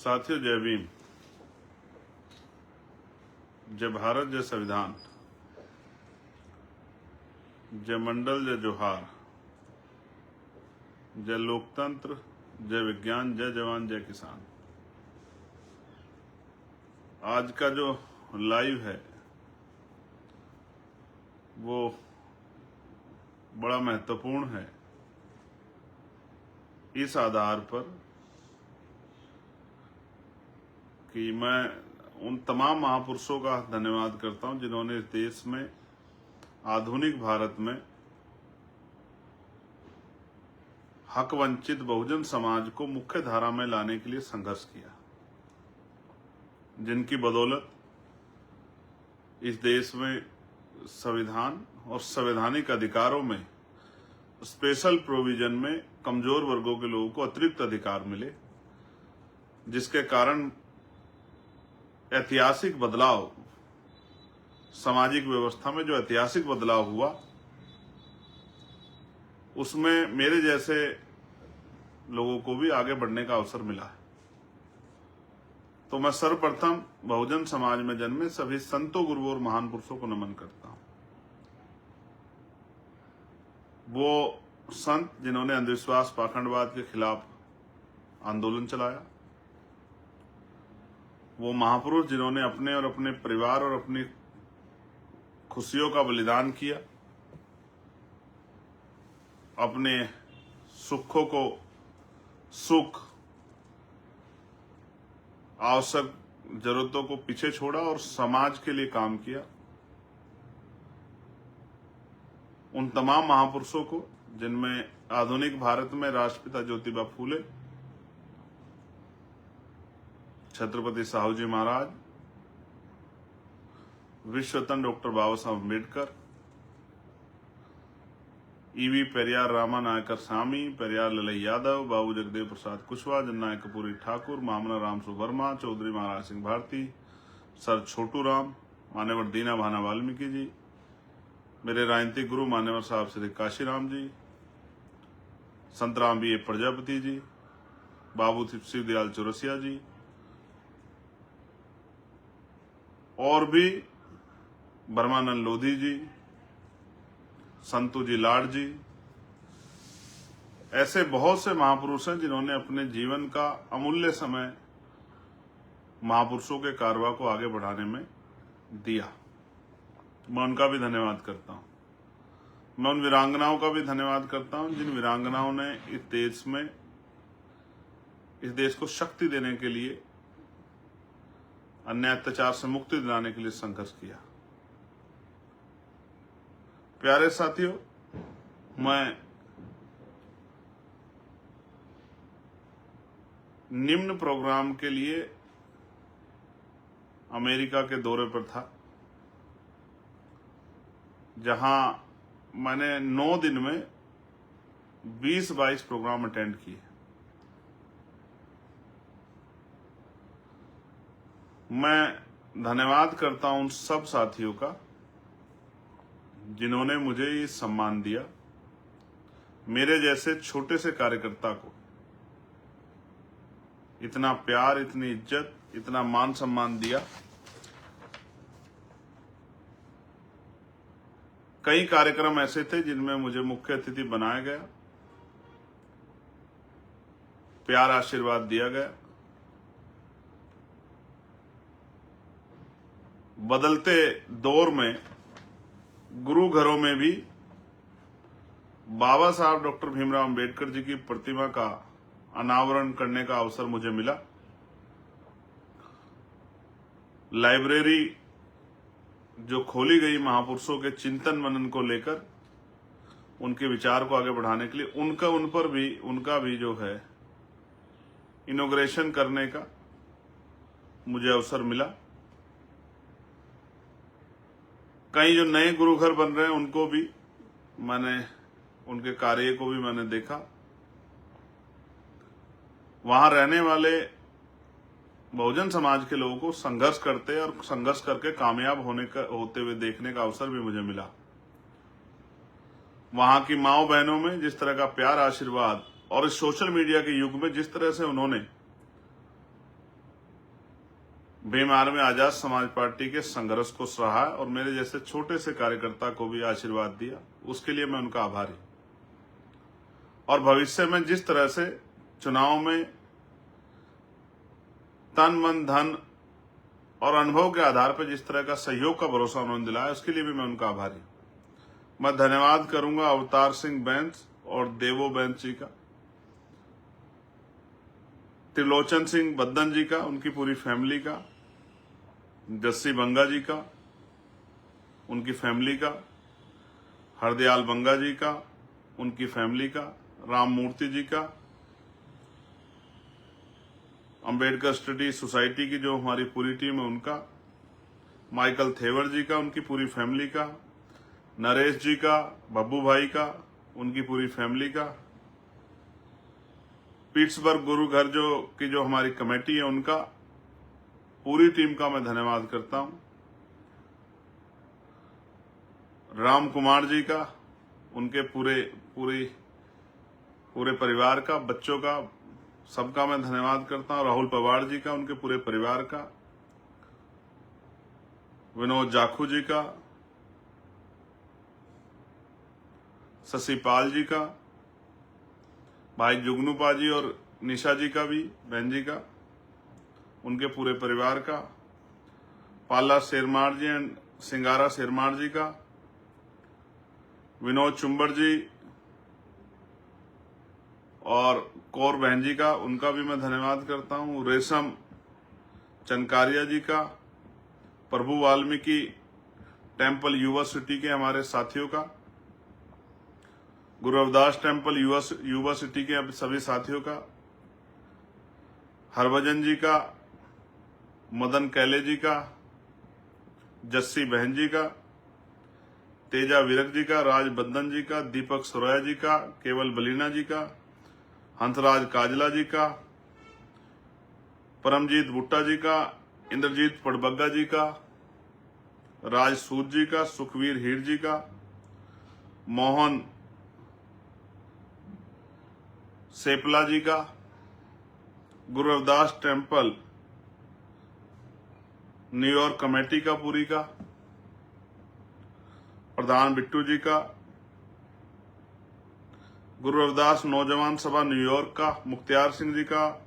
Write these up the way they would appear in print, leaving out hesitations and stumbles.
साथियों, जय भीम। जय भारत, जय संविधान, जय मंडल, जय जोहार, जय लोकतंत्र, जय विज्ञान, जय जवान, जय किसान। आज का जो लाइव है वो बड़ा महत्वपूर्ण है इस आधार पर कि मैं उन तमाम महापुरुषों का धन्यवाद करता हूं जिन्होंने इस देश में आधुनिक भारत में हक वंचित बहुजन समाज को मुख्य धारा में लाने के लिए संघर्ष किया, जिनकी बदौलत इस देश में संविधान और संवैधानिक अधिकारों में स्पेशल प्रोविजन में कमजोर वर्गों के लोगों को अतिरिक्त अधिकार मिले, जिसके कारण ऐतिहासिक बदलाव, सामाजिक व्यवस्था में जो ऐतिहासिक बदलाव हुआ उसमें मेरे जैसे लोगों को भी आगे बढ़ने का अवसर मिला है। तो मैं सर्वप्रथम बहुजन समाज में जन्मे सभी संतों, गुरुओं और महान पुरुषों को नमन करता हूं। वो संत जिन्होंने अंधविश्वास, पाखंडवाद के खिलाफ आंदोलन चलाया, वो महापुरुष जिन्होंने अपने और अपने परिवार और अपनी खुशियों का बलिदान किया, अपने सुखों को सुख, आवश्यक जरूरतों को पीछे छोड़ा और समाज के लिए काम किया। उन तमाम महापुरुषों को, जिनमें आधुनिक भारत में राष्ट्रपिता ज्योतिबा फूले, छत्रपति साहू जी महाराज, विश्वरत्न डॉक्टर बाबा साहब अम्बेडकर, ईवी पेरियार रामा नायकर स्वामी, पेरियार ललई यादव, बाबू जगदेव प्रसाद कुशवाहा, जननायक कपूरी ठाकुर, मामला राम सुवर्मा, चौधरी महाराज सिंह भारती, सर छोटू राम, मान्यवर दीना भाना वाल्मीकि जी, मेरे राजनीतिक गुरु मान्यवर साहब श्री काशीराम जी, संत राम बी ए प्रजापति जी, बाबू शिवदयाल चौरसिया जी, और भी ब्रह्मानंद लोधी जी, संतू जी लाड जी, ऐसे बहुत से महापुरुष हैं जिन्होंने अपने जीवन का अमूल्य समय महापुरुषों के कारवा को आगे बढ़ाने में दिया। मैं उनका भी धन्यवाद करता हूं। मैं उन वीरांगनाओं का भी धन्यवाद करता हूं जिन वीरांगनाओं ने इस देश को शक्ति देने के लिए, अन्याय अत्याचार से मुक्ति दिलाने के लिए संघर्ष किया। प्यारे साथियों, मैं निम्न प्रोग्राम के लिए अमेरिका के दौरे पर था, जहां मैंने 9 दिन में 20-22 प्रोग्राम अटेंड किए। मैं धन्यवाद करता हूं उन सब साथियों का जिन्होंने मुझे ये सम्मान दिया, मेरे जैसे छोटे से कार्यकर्ता को इतना प्यार, इतनी इज्जत, इतना मान सम्मान दिया। कई कार्यक्रम ऐसे थे जिनमें मुझे मुख्य अतिथि बनाया गया, प्यार आशीर्वाद दिया गया। बदलते दौर में गुरु घरों में भी बाबा साहब डॉक्टर भीमराव अंबेडकर जी की प्रतिमा का अनावरण करने का अवसर मुझे मिला। लाइब्रेरी जो खोली गई महापुरुषों के चिंतन मनन को लेकर, उनके विचार को आगे बढ़ाने के लिए, उनका भी जो है इनॉग्रेशन करने का मुझे अवसर मिला। कई जो नए गुरु घर बन रहे हैं उनको भी उनके कार्य को भी मैंने देखा। वहां रहने वाले बहुजन समाज के लोगों को संघर्ष करते और संघर्ष करके कामयाब होते हुए देखने का अवसर भी मुझे मिला। वहां की माओ बहनों में जिस तरह का प्यार, आशीर्वाद, और इस सोशल मीडिया के युग में जिस तरह से उन्होंने बीमार में आजाद समाज पार्टी के संघर्ष को सराहा और मेरे जैसे छोटे से कार्यकर्ता को भी आशीर्वाद दिया, उसके लिए मैं उनका आभारी। और भविष्य में जिस तरह से चुनाव में तन मन धन और अनुभव के आधार पर जिस तरह का सहयोग का भरोसा उन्होंने दिलाया, उसके लिए भी मैं उनका आभारी। मैं धन्यवाद करूंगा अवतार सिंह बैंस और देवो बैंस जी का, त्रिलोचन सिंह बद्दन जी का, उनकी पूरी फैमिली का, जस्सी बंगा जी का, उनकी फैमिली का, हरदयाल बंगा जी का, उनकी फैमिली का, राम मूर्ति जी का, अंबेडकर स्टडी सोसाइटी की जो हमारी पूरी टीम है उनका, माइकल थेवर जी का, उनकी पूरी फैमिली का, नरेश जी का, बब्बू भाई का, उनकी पूरी फैमिली का, पीट्सबर्ग गुरु घर जो हमारी कमेटी है उनका, पूरी टीम का मैं धन्यवाद करता हूं। राम कुमार जी का, उनके पूरे परिवार का, बच्चों का, सबका मैं धन्यवाद करता हूं। राहुल पवार जी का, उनके पूरे परिवार का, विनोद जाखू जी का, शशिपाल जी का, भाई जुगनूपा जी और निशा जी का भी, बहन जी का, उनके पूरे परिवार का, पाला शेरमार जी एंड सिंगारा शेरमार जी का, विनोद चुंबर जी और कौर बहन जी का, उनका भी मैं धन्यवाद करता हूं। रेशम चनकारिया जी का, प्रभु वाल्मीकि टेम्पल युवा सिटी के हमारे साथियों का, गुरु रविदास टेम्पल युवा सिटी के सभी साथियों का, हरभजन जी का, मदन कैले जी का, जस्सी बहन जी का, तेजा विरक जी का, राज बद्दन जी का, दीपक सुरैया जी का, केवल बलीना जी का, हंसराज काजला जी का, परमजीत बुट्टा जी का, इंद्रजीत पड़बग्गा जी का, राज सूद जी का, सुखवीर हीर जी का, मोहन सेपला जी का, Guru Ravidas temple New York committee का पूरी का, प्रधान बिट्टू जी का, गुरु रविदास नौजवान सभा न्यूयॉर्क का मुख्तियार सिंह जी का,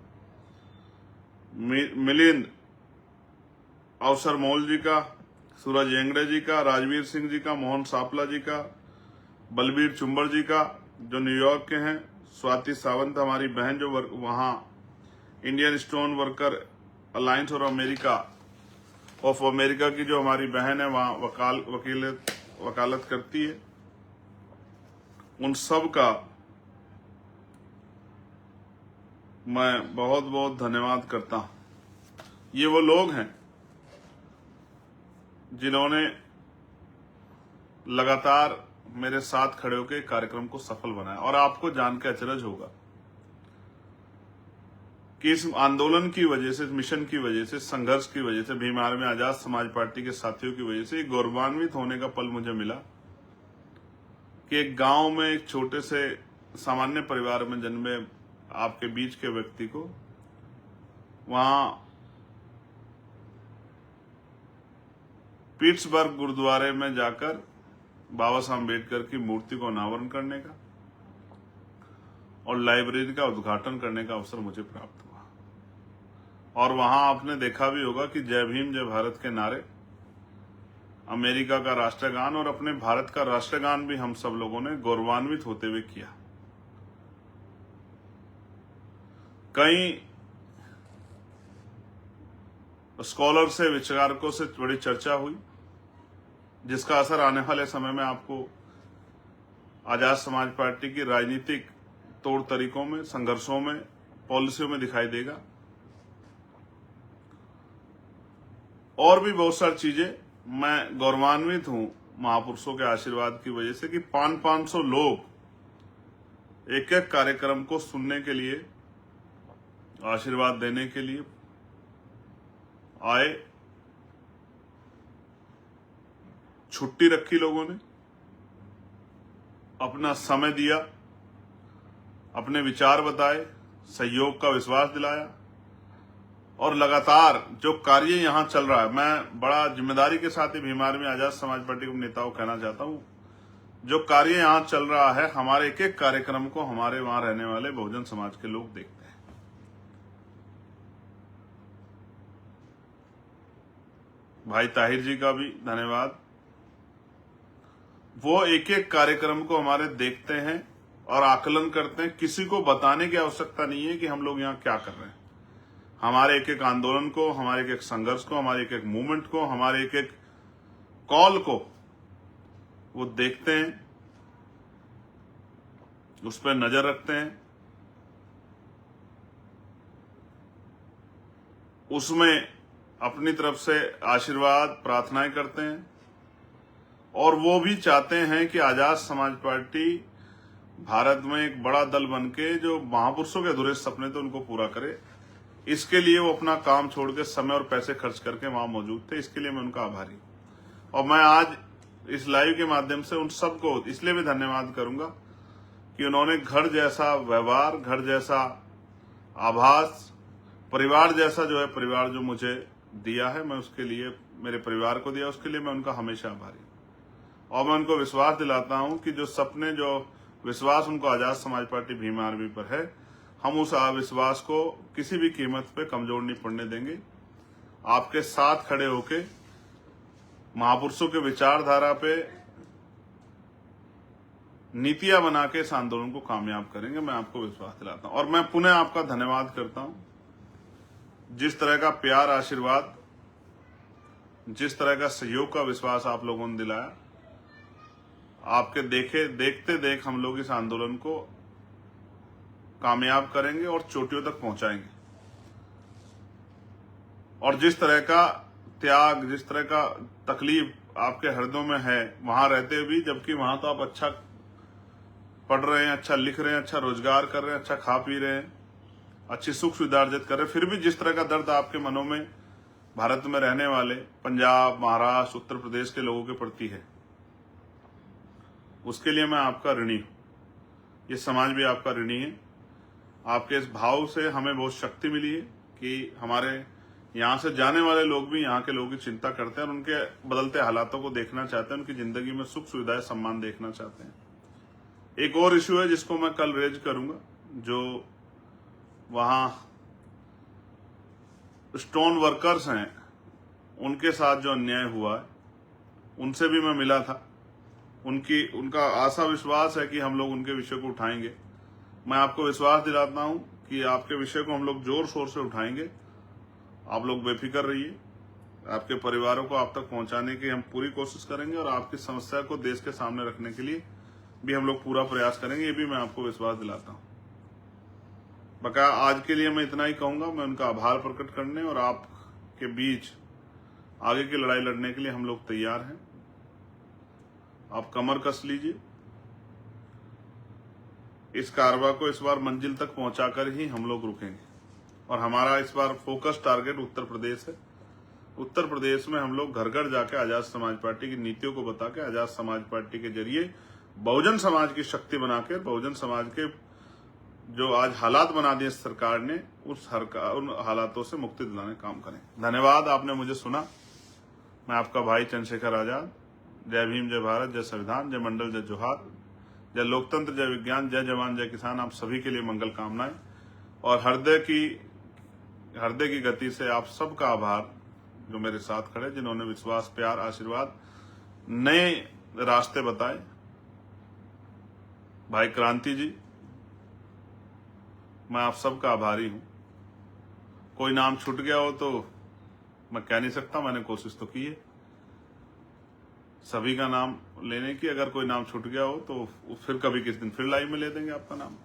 मिलिंद अवसर मोल जी का, सूरज येंगड़े जी का, राजवीर सिंह जी का, मोहन सापला जी का, बलबीर चुंबर जी का जो न्यूयॉर्क के हैं, स्वाति सावंत हमारी बहन जो वहां इंडियन स्टोन वर्कर अलायंस और अमेरिका की जो हमारी बहन है वहां वकालत करती है, उन सब का मैं बहुत बहुत धन्यवाद करता हूं। ये वो लोग हैं जिन्होंने लगातार मेरे साथ खड़े होकर कार्यक्रम को सफल बनाया। और आपको जान के अचरज होगा कि इस आंदोलन की वजह से, इस मिशन की वजह से, संघर्ष की वजह से, भीमार में आजाद समाज पार्टी के साथियों की वजह से गौरवान्वित होने का पल मुझे मिला कि एक गांव में एक छोटे से सामान्य परिवार में जन्मे आपके बीच के व्यक्ति को वहां पीट्सबर्ग गुरुद्वारे में जाकर बाबा साहब अम्बेडकर की मूर्ति को अनावरण करने का और लाइब्रेरी का उद्घाटन करने का अवसर मुझे प्राप्त हुआ। और वहां आपने देखा भी होगा कि जय भीम जय भारत के नारे, अमेरिका का राष्ट्रगान और अपने भारत का राष्ट्रगान भी हम सब लोगों ने गौरवान्वित होते हुए किया। कई स्कॉलर से, विचारकों से बड़ी चर्चा हुई, जिसका असर आने वाले समय में आपको आजाद समाज पार्टी की राजनीतिक तौर तरीकों में, संघर्षों में, पॉलिसियों में दिखाई देगा। और भी बहुत सारी चीजें। मैं गौरवान्वित हूं महापुरुषों के आशीर्वाद की वजह से कि 500 लोग एक एक कार्यक्रम को सुनने के लिए, आशीर्वाद देने के लिए आए। छुट्टी रखी लोगों ने, अपना समय दिया, अपने विचार बताए, सहयोग का विश्वास दिलाया और लगातार जो कार्य यहाँ चल रहा है, मैं बड़ा जिम्मेदारी के साथ ही भीम आर्मी आजाद समाज पार्टी के नेताओं को कहना चाहता हूँ, जो कार्य यहाँ चल रहा है, हमारे एक एक कार्यक्रम को हमारे वहां रहने वाले बहुजन समाज के लोग देखते हैं। भाई ताहिर जी का भी धन्यवाद। वो एक एक कार्यक्रम को हमारे देखते हैं और आकलन करते हैं। किसी को बताने की आवश्यकता नहीं है कि हम लोग यहाँ क्या कर रहे हैं। हमारे एक एक आंदोलन को, हमारे एक एक संघर्ष को, हमारे एक एक मूवमेंट को, हमारे एक एक कॉल को वो देखते हैं, उस पर नजर रखते हैं, उसमें अपनी तरफ से आशीर्वाद प्रार्थनाएं करते हैं और वो भी चाहते हैं कि आजाद समाज पार्टी भारत में एक बड़ा दल बनके जो महापुरुषों के अधूरे सपने थे उनको पूरा करे। इसके लिए वो अपना काम छोड़ के समय और पैसे खर्च करके वहां मौजूद थे। इसके लिए मैं उनका आभारी और मैं आज इस लाइव के माध्यम से उन सबको इसलिए भी धन्यवाद करूंगा कि उन्होंने घर जैसा व्यवहार, घर जैसा आभास, परिवार जैसा जो है परिवार जो मुझे दिया है, मैं उसके लिए, मेरे परिवार को दिया, उसके लिए मैं उनका हमेशा आभारी हूं। और मैं उनको विश्वास दिलाता हूं कि जो सपने, जो विश्वास उनको आजाद समाज पार्टी भीम आर्मी पर है, हम उस विश्वास को किसी भी कीमत पे कमजोर नहीं पड़ने देंगे। आपके साथ खड़े होके महापुरुषों के विचारधारा पे नीतियां बना के इस आंदोलन को कामयाब करेंगे, मैं आपको विश्वास दिलाता हूं। और मैं पुनः आपका धन्यवाद करता हूं, जिस तरह का प्यार, आशीर्वाद, जिस तरह का सहयोग का विश्वास आप लोगों ने दिलाया। आपके देखते देख हम लोग इस आंदोलन को कामयाब करेंगे और चोटियों तक पहुंचाएंगे। और जिस तरह का त्याग, जिस तरह का तकलीफ आपके हृदयों में है वहां रहते भी, जबकि वहां तो आप अच्छा पढ़ रहे हैं, अच्छा लिख रहे हैं, अच्छा रोजगार कर रहे हैं, अच्छा खा पी रहे हैं, अच्छी सुख सुविधा अर्जित कर रहे हैं, फिर भी जिस तरह का दर्द आपके मनों में भारत में रहने वाले पंजाब, महाराष्ट्र, उत्तर प्रदेश के लोगों के प्रति है, उसके लिए मैं आपका ऋणी हूं। ये समाज भी आपका ऋणी है। आपके इस भाव से हमें बहुत शक्ति मिली है कि हमारे यहाँ से जाने वाले लोग भी यहाँ के लोगों की चिंता करते हैं और उनके बदलते हालातों को देखना चाहते हैं, उनकी जिंदगी में सुख सुविधाएं, सम्मान देखना चाहते हैं। एक और इश्यू है जिसको मैं कल रेज करूंगा, जो वहां स्टोन वर्कर्स हैं उनके साथ जो अन्याय हुआ है, उनसे भी मैं मिला था। उनका आशा विश्वास है कि हम लोग उनके विषय को उठाएंगे। मैं आपको विश्वास दिलाता हूं कि आपके विषय को हम लोग जोर शोर से उठाएंगे। आप लोग बेफिक्र रहिए। आपके परिवारों को आप तक पहुंचाने की हम पूरी कोशिश करेंगे और आपकी समस्या को देश के सामने रखने के लिए भी हम लोग पूरा प्रयास करेंगे। ये भी मैं आपको विश्वास दिलाता हूं। बका आज के लिए मैं इतना ही कहूंगा। मैं उनका आभार प्रकट करने और आपके बीच आगे की लड़ाई लड़ने के लिए हम लोग तैयार हैं। आप कमर कस लीजिए। इस कारवा को इस बार मंजिल तक पहुंचाकर ही हम लोग रुकेंगे और हमारा इस बार फोकस टारगेट उत्तर प्रदेश है। उत्तर प्रदेश में हम लोग घर घर जाके आजाद समाज पार्टी की नीतियों को बता के, आजाद समाज पार्टी के जरिए बहुजन समाज की शक्ति बनाकर, बहुजन समाज के जो आज हालात बना दिए सरकार ने, उन हालातों से मुक्ति दिलाने का काम करें। धन्यवाद, आपने मुझे सुना। मैं आपका भाई चंद्रशेखर आजाद। जय भीम, जय भारत, जय संविधान, जय मंडल, जय जोहार, जय लोकतंत्र, जय विज्ञान, जय जवान, जय किसान। आप सभी के लिए मंगल कामनाएं और हृदय की गति से आप सबका आभार जो मेरे साथ खड़े, जिन्होंने विश्वास, प्यार, आशीर्वाद, नए रास्ते बताए। भाई क्रांति जी, मैं आप सबका आभारी हूं। कोई नाम छूट गया हो तो मैं कह नहीं सकता, मैंने कोशिश तो की है सभी का नाम लेने की। अगर कोई नाम छूट गया हो तो फिर कभी किस दिन फिर लाइव में ले देंगे आपका नाम।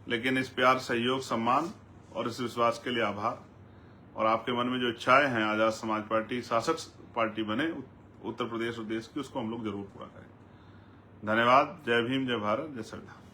लेकिन इस प्यार, सहयोग, सम्मान और इस विश्वास के लिए आभार। और आपके मन में जो इच्छाएं हैं आजाद समाज पार्टी शासक पार्टी बने उत्तर प्रदेश और देश की, उसको हम लोग जरूर पूरा करें। धन्यवाद। जय भीम, जय भारत, जय संविधान।